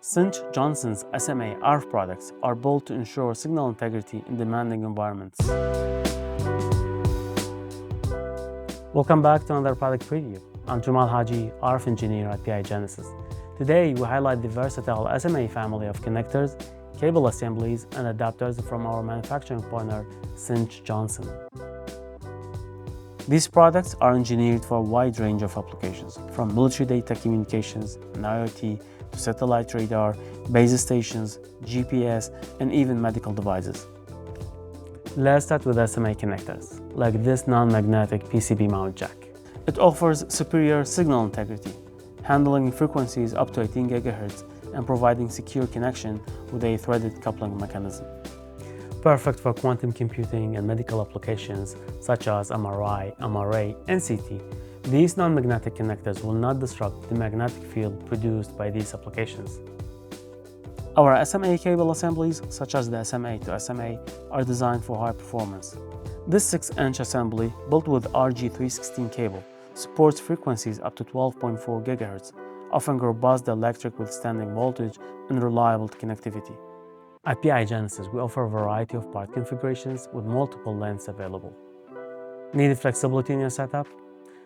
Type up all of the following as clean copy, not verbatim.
Cinch Johnson's SMA ARF products are built to ensure signal integrity in demanding environments. Welcome back to another product preview. I'm Jamal Hagi, ARF engineer at PI Genesis. Today, we highlight the versatile SMA family of connectors, cable assemblies, and adapters from our manufacturing partner, Cinch Johnson. These products are engineered for a wide range of applications, from military data communications and IoT to satellite radar, base stations, GPS, and even medical devices. Let's start with SMA connectors, like this non-magnetic PCB mount jack. It offers superior signal integrity, handling frequencies up to 18 GHz and providing secure connection with a threaded coupling mechanism. Perfect for quantum computing and medical applications such as MRI, MRA, and CT. These non-magnetic connectors will not disrupt the magnetic field produced by these applications. Our SMA cable assemblies, such as the SMA to SMA, are designed for high performance. This 6-inch assembly, built with RG316 cable, supports frequencies up to 12.4 GHz, offering robust electric withstanding voltage and reliable connectivity. At PI Genesis, we offer a variety of part configurations with multiple lengths available. Need flexibility in your setup?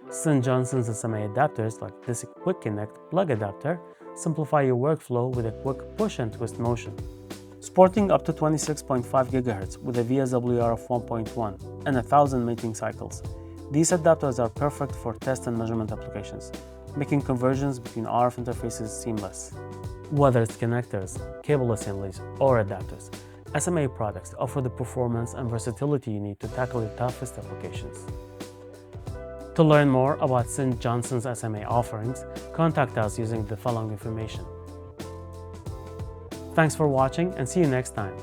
Cinch Johnson's SMA adapters, like this Quick Connect plug adapter, simplify your workflow with a quick push and twist motion. Sporting up to 26.5 GHz with a VSWR of 1.1 and 1,000 mating cycles, these adapters are perfect for test and measurement applications, making conversions between RF interfaces seamless. Whether it's connectors, cable assemblies, or adapters, SMA products offer the performance and versatility you need to tackle your toughest applications. To learn more about Cinch Johnson's SMA offerings, contact us using the following information. Thanks for watching and see you next time.